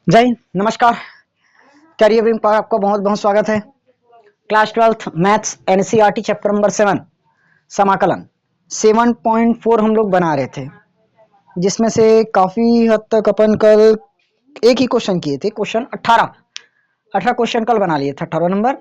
जय हिंद, नमस्कार। Career wing पर आपका बहुत बहुत स्वागत है। Class 12th maths NCERT chapter number 7 समाकलन 7.4 हम लोग बना रहे थे, जिसमें से काफी हद तक अपन कल एक ही क्वेश्चन किए थे। क्वेश्चन 18 क्वेश्चन कल बना लिए थे, 18 नंबर,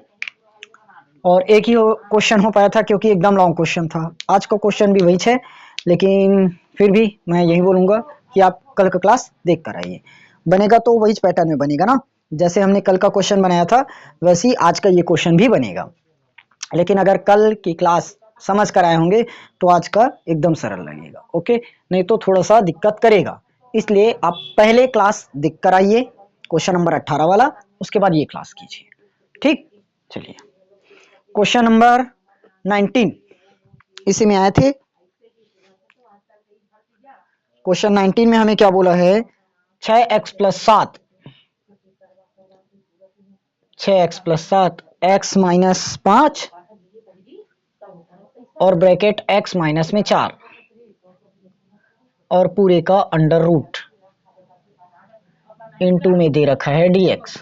और एक ही क्वेश्चन हो पाया था क्योंकि एकदम लॉन्ग क्वेश्चन था। आज का क्वेश्चन भी वही है, लेकिन फिर भी मैं यही बोलूंगा कि आप कल का क्लास देख कर आइए। बनेगा तो वही पैटर्न में बनेगा ना, जैसे हमने कल का क्वेश्चन बनाया था वैसे ही आज का ये क्वेश्चन भी बनेगा। लेकिन अगर कल की क्लास समझ कर आए होंगे तो आज का एकदम सरल लगेगा, ओके। नहीं तो थोड़ा सा दिक्कत करेगा, इसलिए आप पहले क्लास देख कर आइए, क्वेश्चन नंबर 18 वाला, उसके बाद ये क्लास कीजिए, ठीक। चलिए, क्वेश्चन नंबर 19 इसी में आए थे। क्वेश्चन 19 में हमें क्या बोला है? 6x + 7, 6x + 7 x - 5 और ब्रैकेट x - में 4 और पूरे का अंडर रूट इनटू में दे रखा है dx।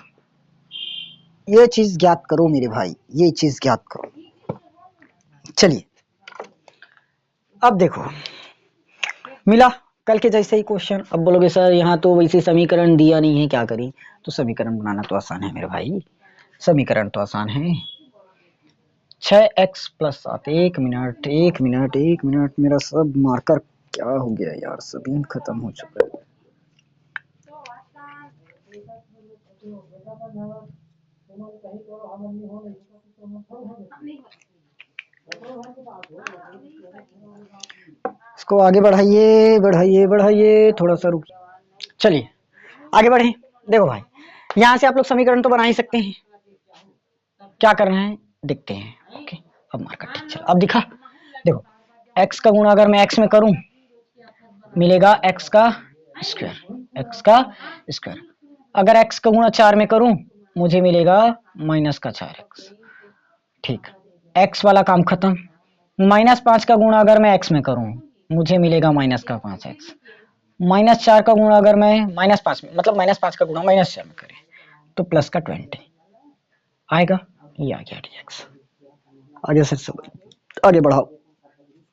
ये चीज ज्ञात करो मेरे भाई, ये चीज ज्ञात करो। चलिए, अब देखो, मिला कल के जैसे ही क्वेश्चन। अब बोलोगे सर यहाँ तो वैसे समीकरण दिया नहीं है, क्या करें? तो समीकरण बनाना तो आसान है मेरे भाई, समीकरण तो आसान है। 6x + 7, एक मिनट, मेरा सब मार्कर क्या हो गया यार, सभी खत्म हो चुका है। इसको आगे बढ़ाइए, थोड़ा सा रुक। चलिए आगे बढ़े। देखो भाई, यहां से आप लोग समीकरण तो बना ही सकते हैं, क्या करना है देखते हैं, ओके। अब मार्कर ठीक चला, अब दिखा। देखो, x का गुणा अगर मैं x में करूं मिलेगा x का स्क्वायर, अगर x का गुणा 4 में करूं मुझे मिलेगा -4x, ठीक। x वाला काम खत्म। -5 का गुणा अगर मैं x में करूं मुझे मिलेगा -5x, -4 का गुणा अगर मैं -5 में, मतलब -5 का गुणा -4 में करें तो +20 आएगा। ये आ गया dx। आगे से सब आगे बढ़ाओ,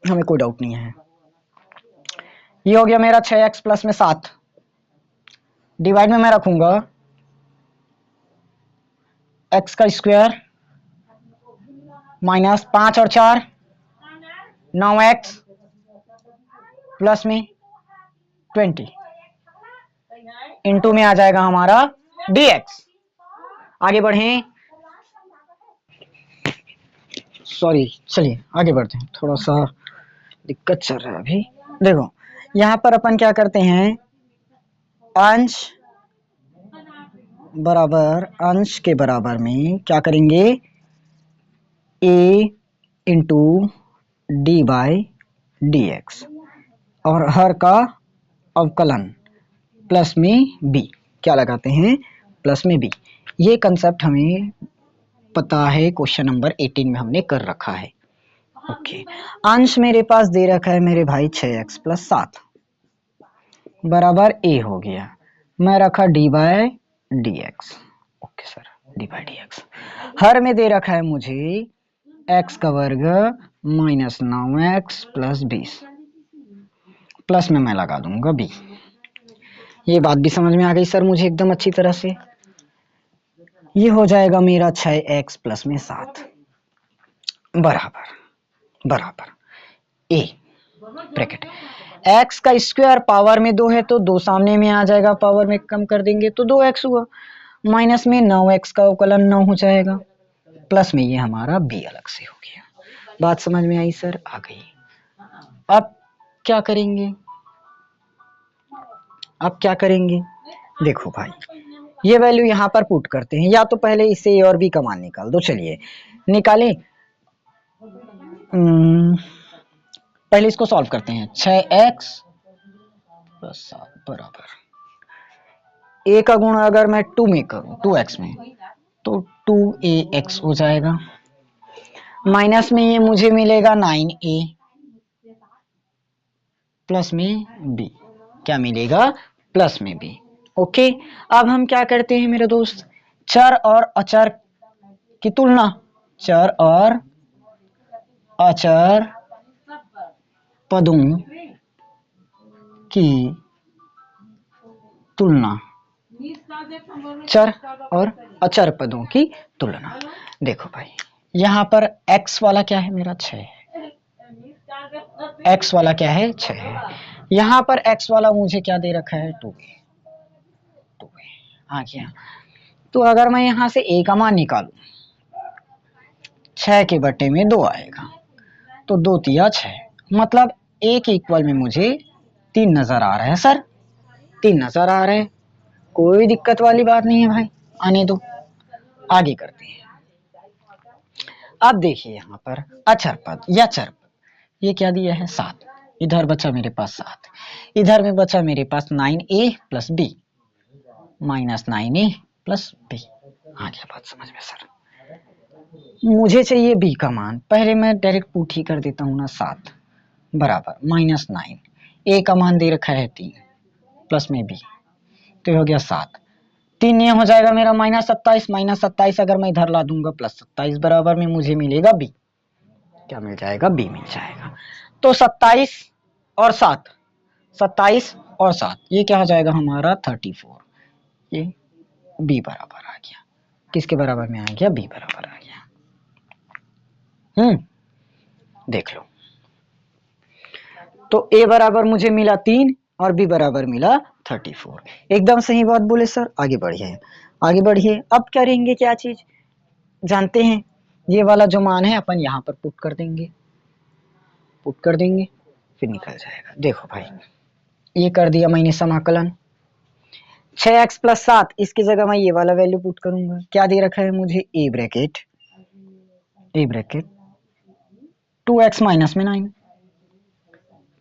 हमें कोई डाउट नहीं है। ये हो गया मेरा 6x + 7, डिवाइड में मैं रखूंगा x का स्क्वायर -5 और 4 9x प्लस में 20 इनटू में आ जाएगा हमारा dx। आगे बढ़ें, सॉरी, चलिए आगे बढ़ते हैं, थोड़ा सा दिक्कत चल रहा है अभी। देखो, यहां पर अपन क्या करते हैं, अंश बराबर अंश के बराबर में क्या करेंगे, a इंटू d/dx और हर का अवकलन प्लस में b, क्या लगाते हैं, प्लस में b। ये कंसेप्ट हमें पता है, क्वेश्चन नंबर 18 में हमने कर रखा है, ओके। अंश मेरे पास दे रखा है मेरे भाई 6x + 7 बराबर a हो गया, मैं रखा d/dx, ओके सर, d/dx। हर में दे रखा है मुझे x का वर्ग -9x + 20, प्लस में मैं लगा दूंगा b। ये बात भी समझ में आ गई सर मुझे एकदम अच्छी तरह से। ये हो जाएगा मेरा 6x + 7 बराबर a ब्रैकेट x का स्क्वायर पावर में 2 है तो 2 सामने में आ जाएगा, पावर में कम कर देंगे तो 2x हुआ, माइनस में 9x का अवकलन 9 हो जाएगा, प्लस में ये हमारा b अलग से हो गया। बात समझ में आई सर? आ गई। अब क्या करेंगे, देखो भाई, ये वैल्यू यहाँ पर पुट करते हैं, या तो पहले इसे a और b का मान निकाल दो। चलिए निकालें, पहले इसको सॉल्व करते हैं। 6x + 7 बराबर a का गुणा अगर मैं 2 में करूं, 2x में, तो 2ax हो जाएगा, माइनस में ये मुझे मिलेगा 9a प्लस में b, क्या मिलेगा, प्लस में बी। ओके, अब हम क्या करते हैं मेरे दोस्त, चर और अचर की तुलना, चर और अचर पदों की तुलना, चर और अचर पदों की तुलना। देखो भाई, यहां पर x वाला क्या है मेरा 6 है, x वाला क्या है 6 है, यहां पर x वाला मुझे क्या दे रखा है 2 आ गया। तो अगर मैं यहां से a का मान निकालू, 6 के बट्टे में 2 आएगा, तो 2 तिया 6, मतलब a के इक्वल में मुझे 3 नजर आ रहा है सर, 3 नजर आ रहे हैं, कोई दिक्कत वाली बात नहीं है भाई, आने दो, आगे करते हैं। अब देखिए यहाँ पर अचर पद या चर पद, ये क्या दिया है 7, इधर बचा मेरे पास 7, इधर में बचा मेरे पास 9a plus b minus 9a plus b. आ गया बात समझ में सर। मुझे चाहिए b का मान, पहले मैं डायरेक्ट पुट ही कर देता हूँ ना, 7 बराबर माइनस 9, a का मान दे रखा है 3 प्लस में b, तो ये हो गया 7, 3 ये हो जाएगा मेरा -27, -27 अगर मैं इधर ला दूंगा +27 बराबर में मुझे मिलेगा b, क्या मिल जाएगा b मिल जाएगा। तो 27 और 7, 27 और 7 ये क्या हो जाएगा हमारा 34, ये b बराबर आ गया, किसके बराबर में आ गया, b बराबर आ गया। देख लो, तो a बराबर मुझे मिला 3 और b बराबर मिला 34, एकदम सही बात बोले सर। आगे बढ़िए, आगे बढ़िए, अब करेंगे क्या चीज जानते हैं, ये वाला जो मान है अपन यहाँ पर पुट कर देंगे, पुट कर देंगे, फिर निकल जाएगा। देखो भाई, ये कर दिया मैंने समाकलन, 6x प्लस 7, इसकी जगह मैं ये वाला वैल्यू पुट करूंगा, क्या दे रखा है मुझे, a ब्रैकेट 2x माइनस में 9,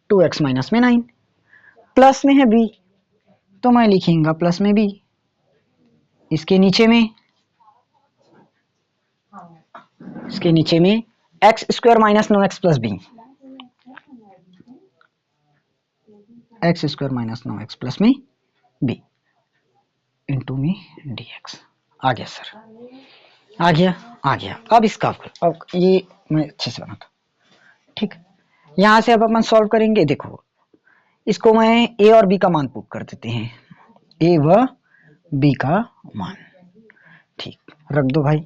2x माइनस में 9, प्लस में है b, तो मैं लिखूंगा प्लस में b, इसके नीचे में x square minus 9x plus B, x square minus 9x plus में बी इंटू में dx। आ गया सर, आ गया। अब इसका अब ये मैं अच्छे से बनाता, ठीक, यहां से अब अपन सॉल्व करेंगे। देखो, इसको मैं a और b का मान पुट कर देते हैं, a व b का मान, ठीक, रख दो भाई,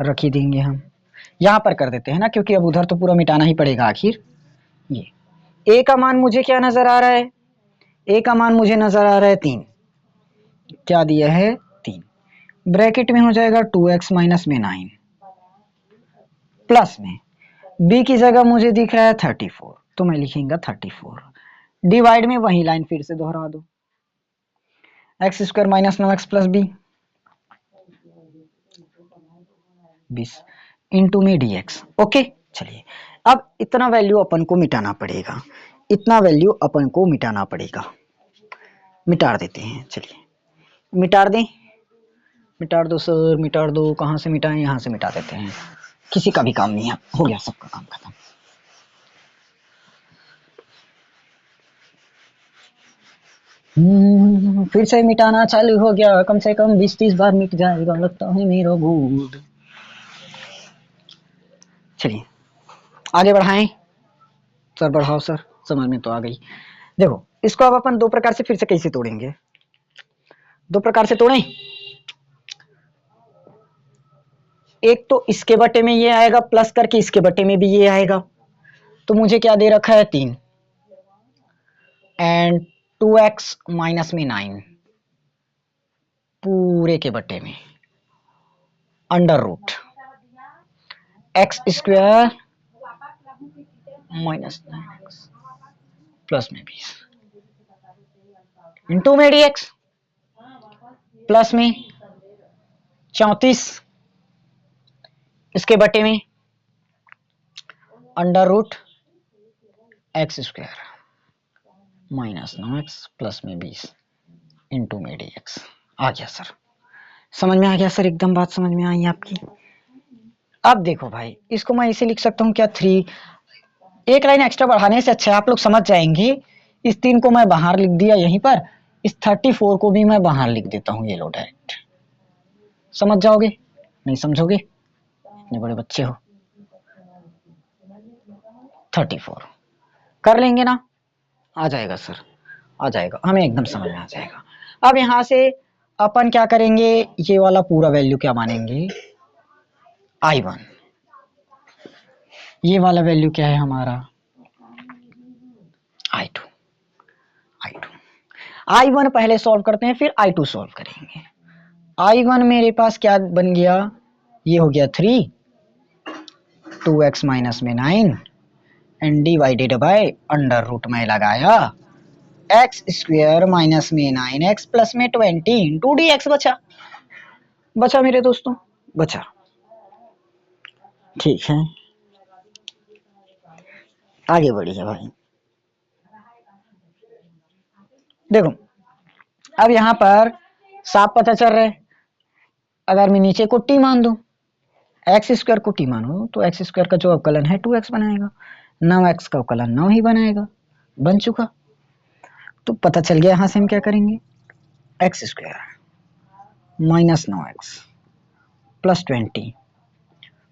रख ही देंगे हम, यहां पर कर देते हैं ना, क्योंकि अब उधर तो पूरा मिटाना ही पड़ेगा आखिर। ये a का मान मुझे क्या नजर आ रहा है, a का मान मुझे नजर आ रहा है 3, क्या दिया है 3, ब्रैकेट में हो जाएगा 2x माइनस में 9, प्लस में b की जगह मुझे दिख रहा है 34, तो मैं लिखूंगा 34, डिवाइड में वही लाइन फिर से दोहरा दो, x square minus 9x plus B 20 into में dx। ओके, चलिए अब इतना वैल्यू अपन को मिटाना पड़ेगा, इतना वैल्यू अपन को मिटाना पड़ेगा, मिटा देते हैं, चलिए मिटा दें, मिटा दो सर, मिटा दो, कहाँ से मिटाएं, यहाँ से मिटा देते हैं, किसी का भी काम नहीं है, हो गया सबका काम खत्म। फिर से मिटाना चालू हो गया, कम से कम 20-30 बार मिट जाएगा लगता है मेरा बोर्ड। चलिए आगे बढ़ाएं सर, बढ़ाओ सर, समझ में तो आ गई। देखो, इसको अब अपन दो प्रकार से फिर से कैसे तोड़ेंगे, दो प्रकार से तोड़ें, एक तो इसके बटे में ये आएगा प्लस करके, इसके बटे में भी ये आएगा, तो मुझे क्या दे रखा है 3 एंड 2x माइनस में 9 पूरे के बटे में under root x square minus 9x plus में 20 इंटू में dx, प्लस में 34 इसके बटे में under root x square minus 9x plus में 20 इंटू में dx। आ गया सर, समझ में आ गया सर, एकदम बात समझ में आई आपकी। अब देखो भाई, इसको मैं इसे लिख सकता हूँ क्या 3, एक लाइन एक्स्ट्रा बढ़ाने से अच्छा आप लोग समझ जाएंगे, इस 3 को मैं बाहर लिख दिया यहीं पर, इस 34 को भी मैं बाहर लिख देता हूं, ये लो डायरेक्ट, समझ जाओगे? नहीं समझोगे? इतने बड़े बच्चे हो। 34 कर लेंगे ना? आ जाएगा सर, आ जाएगा, हमें एकदम समझ में आ जाएगा। अब यहां से अपन क्या करेंगे, ये वाला पूरा वैल्यू क्या मानेंगे, I1। ये वाला वैल्यू क्या है हमारा, I2। I1 पहले सॉल्व करते हैं, फिर I2 सॉल्व करेंगे। I1 मेरे पास क्या बन गया, ये हो गया 3, 2x माइनस में 9 and divided by under root में लगाया एक्स स्क्वायर माइनस में 9x प्लस में 20 इंटू डी एक्स बचा मेरे दोस्तों, बचा। ठीक है, आगे बढ़िए भाई। देखो अब यहां पर साफ पता चल रहा है, अगर मैं नीचे को टी मान दूं, एक्स स्क्वायर को टी मानो, तो एक्स स्क्वायर का जो अवकलन है 2x बनाएगा, 9x का अवकलन 9 ही बनाएगा, बन चुका। तो पता चल गया यहां से हम क्या करेंगे, x square minus 9x plus 20,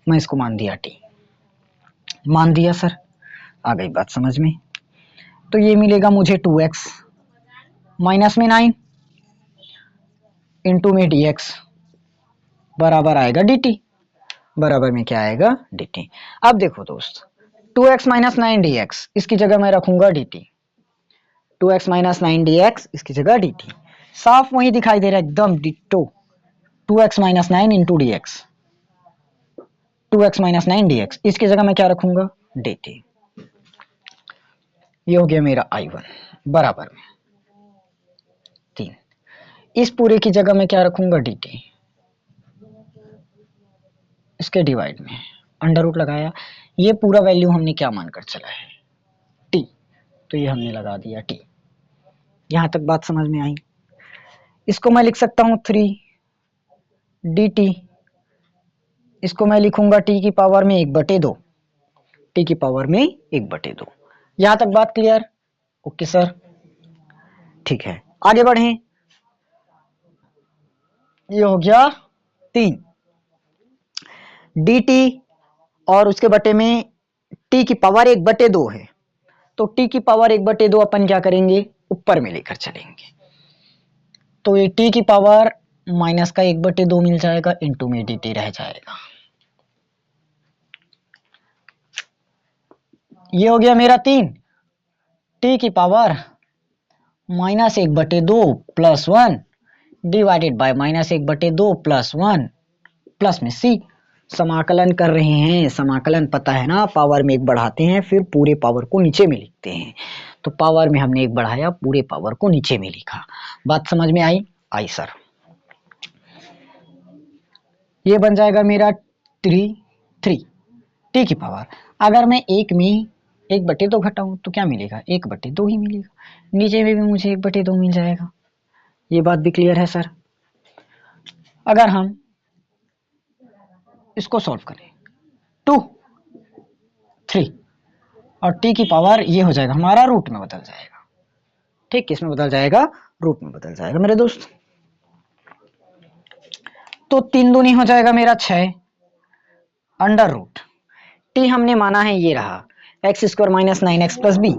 मैं इसको मान दिया टी, मान दिया सर, आ गई बात समझ में। तो ये मिलेगा मुझे 2x माइनस में 9 इंटू में dx बराबर आएगा dt, बराबर में क्या आएगा dt। अब देखो दोस्त, 2x माइनस 9 dx इसकी जगह मैं रखूंगा dt, 2x माइनस 9 dx इसकी जगह dt, साफ वही दिखाई दे रहा है एकदम ditto, 2x minus 9 into D x, 2x minus 9 dx इसकी जगह मैं क्या रखूंगा dt। ये हो गया मेरा I1 बराबर में 3, इस पूरे की जगह मैं क्या रखूंगा dt, इसके डिवाइड में अंडर रूट लगाया, ये पूरा वैल्यू हमने क्या मानकर चला है t, तो ये हमने लगा दिया t। यहां तक बात समझ में आई। इसको मैं लिख सकता हूं 3 dt, इसको मैं लिखूंगा t की पावर में 1/2, t की पावर में 1/2। यहां तक बात क्लियर? ओके सर, ठीक है आगे बढ़ें। ये हो गया 3 dt और उसके बटे में t की पावर 1/2 है, तो t की पावर 1/2 अपन क्या करेंगे, ऊपर में लेकर चलेंगे, तो ये t की पावर माइनस का 1/2 मिल जाएगा, इंटू में dt रह जाएगा। ये हो गया मेरा 3 t की power minus 1/2 plus 1 divided by minus 1/2 plus 1 plus में c। समाकलन कर रहे हैं, समाकलन पता है ना, पावर में एक बढ़ाते हैं फिर पूरे पावर को नीचे में लिखते हैं, तो पावर में हमने एक बढ़ाया, पूरे पावर को नीचे में लिखा। बात समझ में आई? आई सर। ये बन जाएगा मेरा 3 टी की पावर, अगर मैं एक में 1/2 घटाऊं तो क्या मिलेगा, 1/2 ही मिलेगा, नीचे में भी मुझे 1/2 मिल जाएगा। ये बात भी क्लियर है सर। अगर हम इसको सॉल्व करें 2 3 और t की पावर ये हो जाएगा हमारा रूट में बदल जाएगा, ठीक, किस में बदल जाएगा, रूट में बदल जाएगा मेरे दोस्त। तो 3 दूनी हो जाएगा मेरा 6 अंडर रूट t हमने माना है ये रहा x square minus 9x plus B,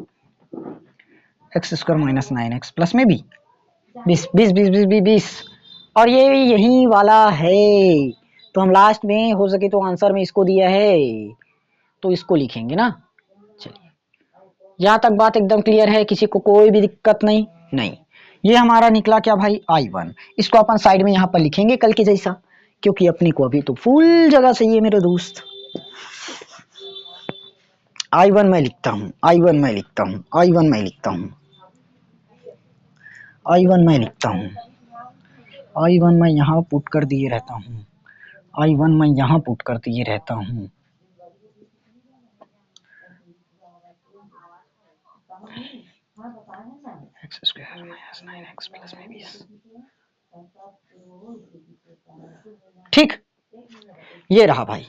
x square minus 9x plus में बी, 20 और ये यही वाला है, तो हम लास्ट में हो सके तो आंसर में इसको दिया है तो इसको लिखेंगे ना। चलिए यहां तक बात एकदम क्लियर है, किसी को कोई भी दिक्कत नहीं? नहीं। ये हमारा निकला क्या भाई I1, इसको अपन साइड में यहां पर लिखेंगे कल के जैसा, क्योंकि अपने को अभी तो फुल जगह चाहिए मेरे दोस्त। I1 मैं लिखता हूं, I1 मैं लिखता हूं, I1 मैं लिखता हूं, I1 मैं लिखता हूं, I1 मैं यहां पुट कर दिए रहता हूं, I1 मैं यहां पुट कर दिए रहता हूं। X square minus 9x plus में 20, ठीक, ये रहा भाई।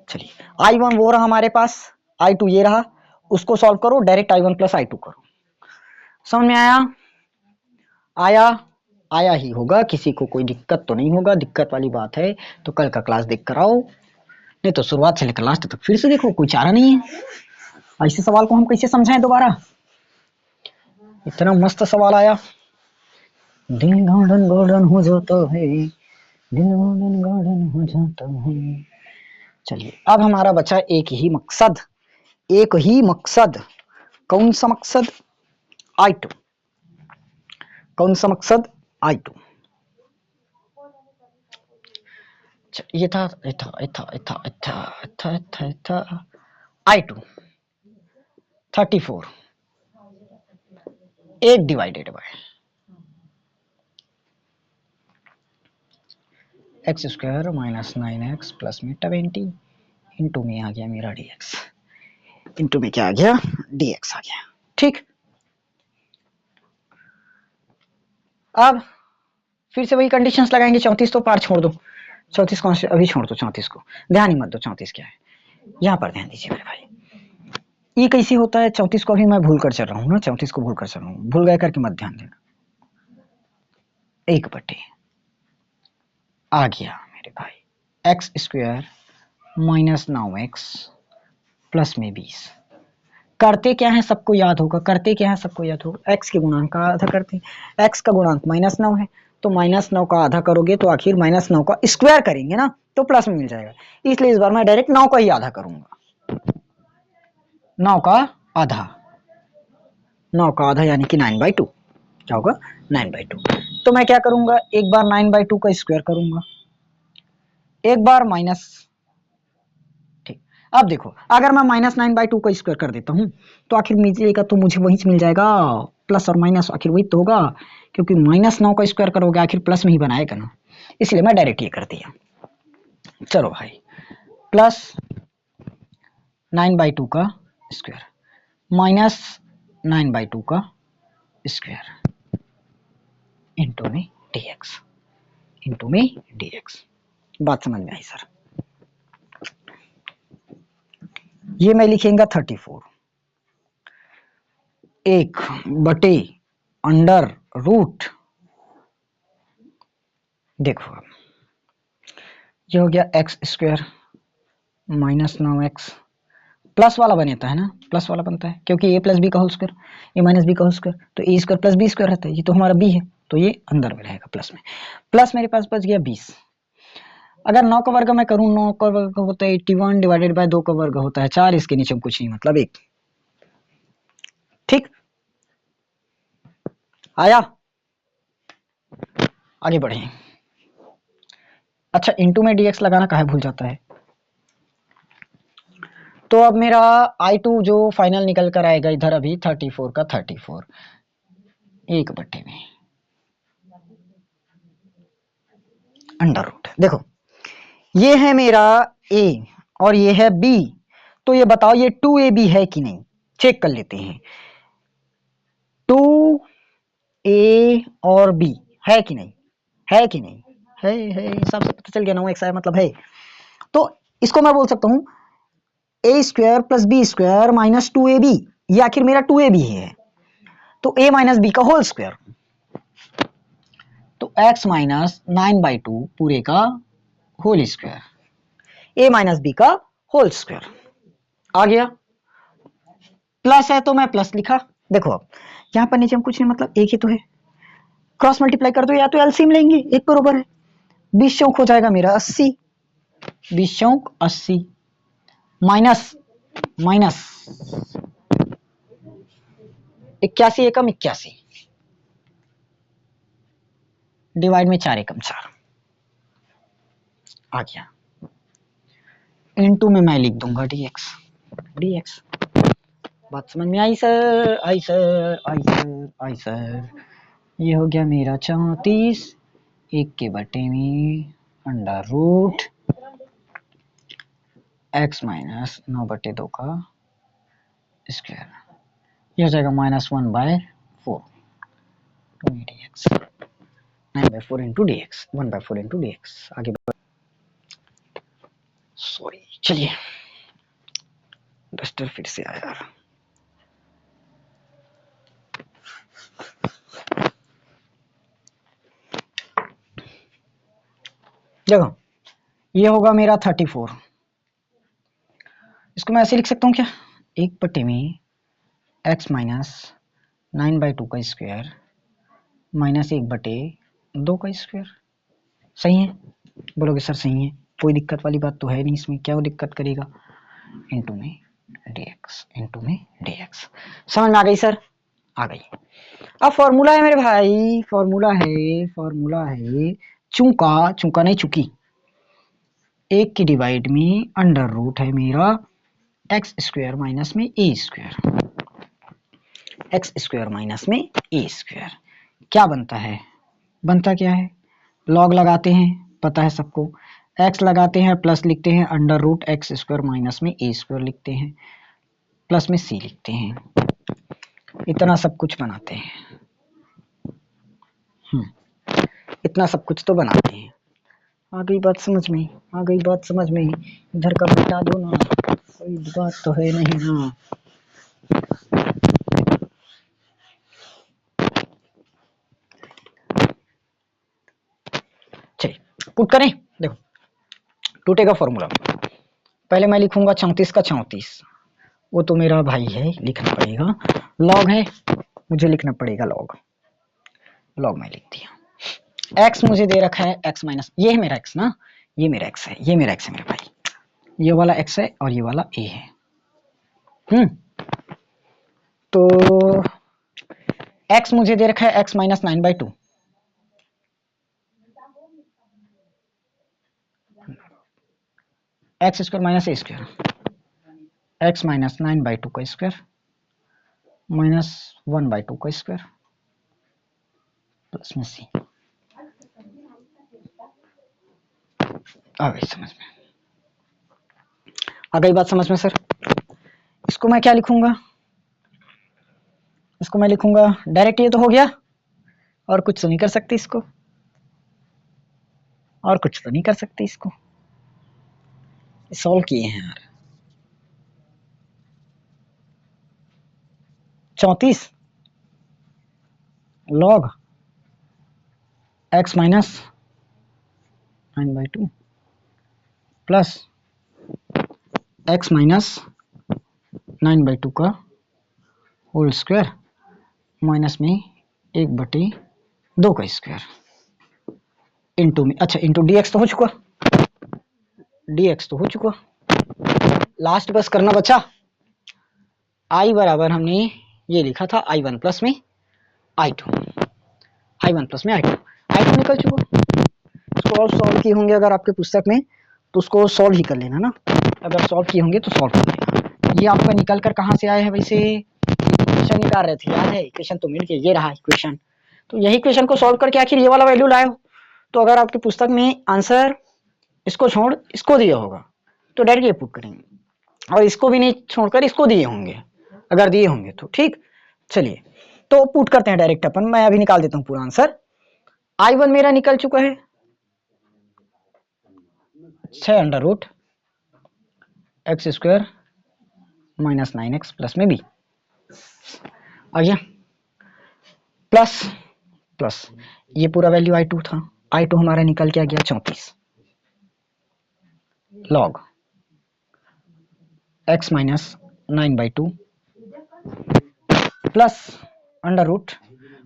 चलिए I1 वो रहा हमारे पास, I2 ये रहा, उसको सॉल्व करो डायरेक्ट I1 प्लस I2 करो, समझ में आया? आया आया ही होगा, किसी को कोई दिक्कत तो नहीं होगा। दिक्कत वाली बात है तो कल का क्लास देख कर आओ, नहीं तो शुरुआत से लेकर लास्ट तक फिर से देखो, कोई चारा नहीं है। ऐसे सवाल को हम कैसे समझाएं दोबारा, इतना मस्त सवाल आया। दिल गार्डन गार्डन हो जाता है, दिल गार्डन गार्डन हो जाता है। चलिए अब हमारा बचा एक ही मकसद, एक ही मकसद। कौन सा मकसद? I2। कौन सा मकसद? I2। ये था I2 34 8 divided by x square minus 9x plus में 20 इंटू में आ गया मेरा dx, इंटू में क्या आ गया? dx आ गया। ठीक, अब फिर से वही कंडीशंस लगाएंगे। 34 तो पार छोड़ दो, 34 कौन से अभी छोड़ दो, 34 को ध्यान ही मत दो। 34 क्या है यहाँ पर ध्यान दीजिए मेरे भाई। ये कैसे होता है? 34 को अभी मैं भूल कर चल रहा हूँ ना, 34 को भूल कर चल रहा हूँ, भूल गए करके मत ध्यान देना। 1 बटे आ गया मेरे भाई x square minus 9x plus में 20। करते क्या है सबको याद होगा, करते क्या है सबको याद होगा, x के गुणांक का आधा करते हैं। x का गुणांक -9 है तो -9 का आधा करोगे तो आखिर -9 का स्क्वायर करेंगे ना तो प्लस में मिल जाएगा। इसलिए इस बार मैं डायरेक्ट 9 का ही आधा करूंगा। 9 का आधा, 9 का आधा यानी कि 9/2। क्या होगा? 9/2। तो मैं क्या करूंगा, एक बार 9/2 का स्क्वायर करूंगा, एक बार माइनस। ठीक, अब देखो अगर मैं -9/2 का स्क्वायर कर देता हूं तो आखिर मिलेगा तो मुझे वही मिल जाएगा, प्लस और माइनस आखिर वही तो होगा, क्योंकि -9 का स्क्वायर करोगे आखिर प्लस में ही बनाएगा ना, इसलिए मैं डायरेक्ट ये कर दिया। चलो भाई, प्लस 9/2 का स्क्वायर माइनस 9/2 का स्क्वायर इंटू में dx, इंटू में dx। बात समझ में आई सर? ये मैं लिखेंगे 34 1 बटे अंडर रूट, देखो ये हो गया x square minus 9x plus वाला बनता है ना, प्लस वाला बनता है क्योंकि a प्लस बी का whole square, a minus B का होल स्क्वायर, तो a square plus B square रहता है, ये तो हमारा b है तो ये अंदर में रहेगा प्लस में। प्लस मेरे पास बच गया 20। अगर 9 का वर्ग मैं करूं, 9 का वर्ग होता है 81 डिवाइडेड बाय 2 का वर्ग होता है 4, इसके नीचे कुछ नहीं मतलब 1। ठीक, आया? आगे बढ़े। अच्छा, इंटू में dx लगाना काहे भूल जाता है। तो अब मेरा I2 जो फाइनल निकल कर आएगा इधर अभी 34 का 34 1 बटे में अंडर रूट। देखो ये है मेरा a और ये है b, तो ये बताओ ये 2ab है कि नहीं, चेक कर लेते हैं। 2a और b है कि नहीं, है कि नहीं? है, हिसाब से पता चल गया ना, एक्स आया मतलब है। तो इसको मैं बोल सकता हूं a square plus B square minus 2ab, ये आखिर मेरा 2ab ही है, तो a माइनस बी का होल स्क्वायर, तो x माइनस 9/2 पूरे का whole square, a minus B का होल स्क्वायर आ गया। प्लस है तो मैं प्लस लिखा। देखो अब यहां पर नीचे हम कुछ नहीं मतलब एक ही तो है, क्रॉस मल्टीप्लाई कर दो या तो एलसीएम लेंगे, एक बरोबर है 20 चौक हो जाएगा मेरा 80, 20 चौक 80 माइनस माइनस 81 एकम 81 डिवाइड में 4 एकम 4 आ गया, इनटू में मैं लिख दूंगा dx, dx। बात समझ में आई सर? आई सर, आई सर, आई सर। ये हो गया मेरा 34 1 के बटे में अंडर रूट x माइनस 9/2 का स्क्वायर, ये हो जाएगा -1/4 dx, 9/4 into dx, 1/4 into dx। आगे सॉरी, चलिए डस्टर फिर से आया यार। देखो ये होगा मेरा 34, इसको मैं ऐसे लिख सकता हूँ क्या, 1/में x माइनस 9/2 का स्क्वायर माइनस 1/2 का स्क्वायर। सही है? बोलोगे सर सही है, कोई दिक्कत वाली बात तो है नहीं इसमें, क्या वो दिक्कत करेगा, इंटू में dx। समझ में आ गई सर? आ गई। अब फॉर्मूला है मेरे भाई, फॉर्मूला है चूका नहीं चुकी, एक की डिवाइड में अंडर रूट है मेरा एक्स स्क्वायर माइनस में A square, x square minus में ए स्क्वायर। क्या बनता है, बनता क्या है, लॉग लगाते हैं, पता है सबको, x लगाते हैं प्लस लिखते हैं under root x square minus में ए स्क्वायर लिखते हैं, प्लस में c लिखते हैं, इतना सब कुछ बनाते हैं। इतना सब कुछ तो बनाते हैं। आ गई बात समझ में, आ गई बात समझ में, इधर का मिटा दो ना, कोई बात तो है नहीं ना। चलिए पुट करें, देखो टूटेगा फॉर्मूला, पहले मैं लिखूंगा 34 का 34, वो तो मेरा भाई है, लिखना पड़ेगा, लॉग है मुझे लिखना पड़ेगा लॉग, लॉग में लिख दिया। x मुझे दे रखा है x माइनस, ये है मेरा x ना, ये मेरा x है, ये मेरा x है मेरे भाई, ये वाला x है और ये वाला a है। तो x मुझे दे रखा है x minus 9/2, x square minus a square, x minus 9/2 का स्क्वायर माइनस 1/2 का स्क्वायर प्लस में सी। आ गई समझ में, आ गई बात समझ में सर? इसको मैं क्या लिखूंगा, इसको मैं लिखूंगा डायरेक्ट, ये तो हो गया, और कुछ तो नहीं कर सकते इसको, और कुछ तो नहीं कर सकते इसको, सॉल्व किए हैं यार। 34 log x minus 9/2 plus x minus 9/2 का होल स्क्वायर माइनस में 1/2 का स्क्वायर इंटू में, अच्छा इंटू dx तो हो चुका, dx तो हो चुका, लास्ट बस करना बचा, i बराबर हमने ये लिखा था i1 प्लस में i2, i1 प्लस में i2, i2 निकल चुका। इसको और सॉल्व किए होंगे अगर आपके पुस्तक में तो उसको सॉल्व ही कर लेना ना, अगर सॉल्व किए होंगे तो सॉल्व कर लेना। ये आपका निकल कर कहाँ से आया है, वैसे इक्वेशन निकाल रहे थे, याद है, इक्वेशन तो मिल गई, ये रहा इक्वेशन, तो यही इक्वेशन को सॉल्व करके आखिर ये वाला वैल्यू लाए हो। तो अगर आपकी पुस्तक में आंसर इसको छोड़ इसको दिया होगा तो डायरेक्ट ये पुट करेंगे, और इसको भी नहीं छोड़कर इसको दिए होंगे, अगर दिए होंगे तो ठीक। चलिए तो पुट करते हैं डायरेक्ट अपन, मैं अभी निकाल देता हूँ पूरा आंसर। i1 मेरा निकल चुका है 6 under root x square minus 9x plus में b आ गया, प्लस प्लस ये पूरा वैल्यू i2 था, i2 हमारा निकल के आ गया 34 log x minus 9/2 plus under root,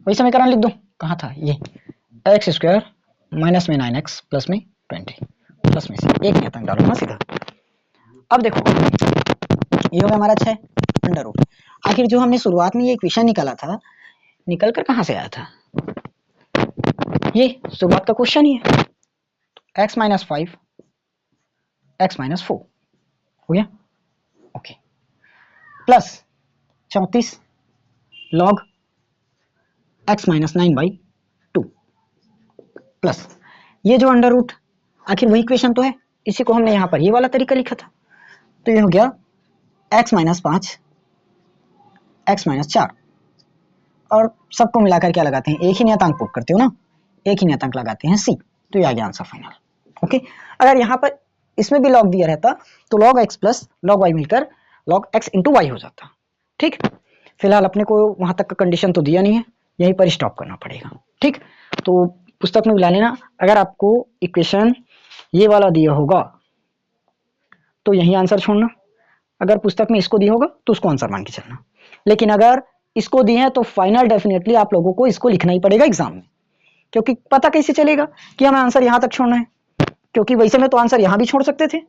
वही समीकरण लिख दो, कहाँ था ये, एक्स स्क्वायर माइनस में 9x प्लस में 20 प्लस में से एक यहाँ तक डालो ना सीधा। अब देखो ये होगा हमारा 6 अंडर रूट, आखिर जो हमने शुरुआत में ये इक्वेशन निकाला था, निकल कर कहाँ से आया था, ये शुरुआत का क्वेश्चन ही है, x माइनस 5 x माइनस 4 हो गया, okay, plus 34 log x minus 9/2 plus ये जो अंडर रूट, आखिर वही इक्वेशन तो है, इसी को हमने यहाँ पर ये वाला तरीका लिखा था, तो ये हो गया x माइनस 5 x माइनस 4, और सबको मिलाकर क्या लगाते हैं, एक ही नियतांक पुट करते हो ना, एक ही नियतांक लगाते हैं c, तो ये आ गया आंसर फाइनल। ओके, अगर यहाँ पर इसमें भी लॉग दिया रहता तो log x plus log y मिलकर log x इंटू वाई हो जाता, ठीक। फिलहाल अपने को वहां तक का कंडीशन तो दिया नहीं है, यहीं पर स्टॉप करना पड़ेगा, ठीक। तो पुस्तक में मिला लेना, अगर आपको इक्वेशन ये वाला दिया होगा तो यही आंसर छोड़ना, अगर पुस्तक में इसको दिया होगा तो उसको आंसर मान के चलना। लेकिन अगर इसको दिए हैं तो फाइनल डेफिनेटली आप लोगों को इसको लिखना ही पड़ेगा एग्जाम में, क्योंकि पता कैसे चलेगा कि हमें आंसर यहां तक छोड़ना है, क्योंकि वैसे में तो आंसर यहां भी छोड़ सकते थे,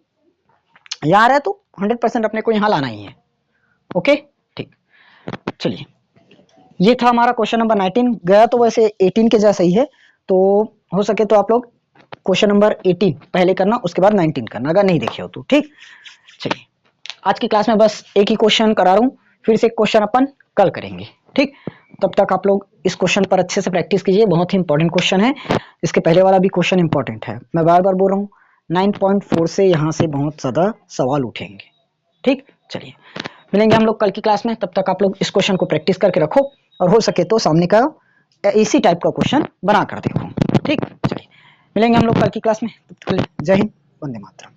यहाँ है तो 100% अपने को यहाँ लाना ही है। ओके ठीक, चलिए ये था हमारा क्वेश्चन नंबर 19। गया तो वैसे 18 के जैसा ही है, तो हो सके तो आप लोग क्वेश्चन नंबर 18 पहले करना, उसके बाद 19 करना अगर नहीं देखे हो तो। ठीक, चलिए आज की क्लास में बस एक ही क्वेश्चन करा रहा हूँ, फिर से एक क्वेश्चन अपन कल करेंगे। ठीक, तब तक आप लोग इस क्वेश्चन पर अच्छे से प्रैक्टिस कीजिए, बहुत ही इंपॉर्टेंट क्वेश्चन है। इसके पहले वाला भी क्वेश्चन इंपॉर्टेंट है, मैं बार बार बोल रहा हूँ 9.4 से यहाँ से बहुत ज़्यादा सवाल उठेंगे। ठीक, चलिए मिलेंगे हम लोग कल की क्लास में, तब तक आप लोग इस क्वेश्चन को प्रैक्टिस करके रखो और हो सके तो सामने का इसी टाइप का क्वेश्चन बना कर देखो। ठीक, चलिए मिलेंगे हम लोग कल की क्लास में, तब तक जय हिंद, वंदे मातरम।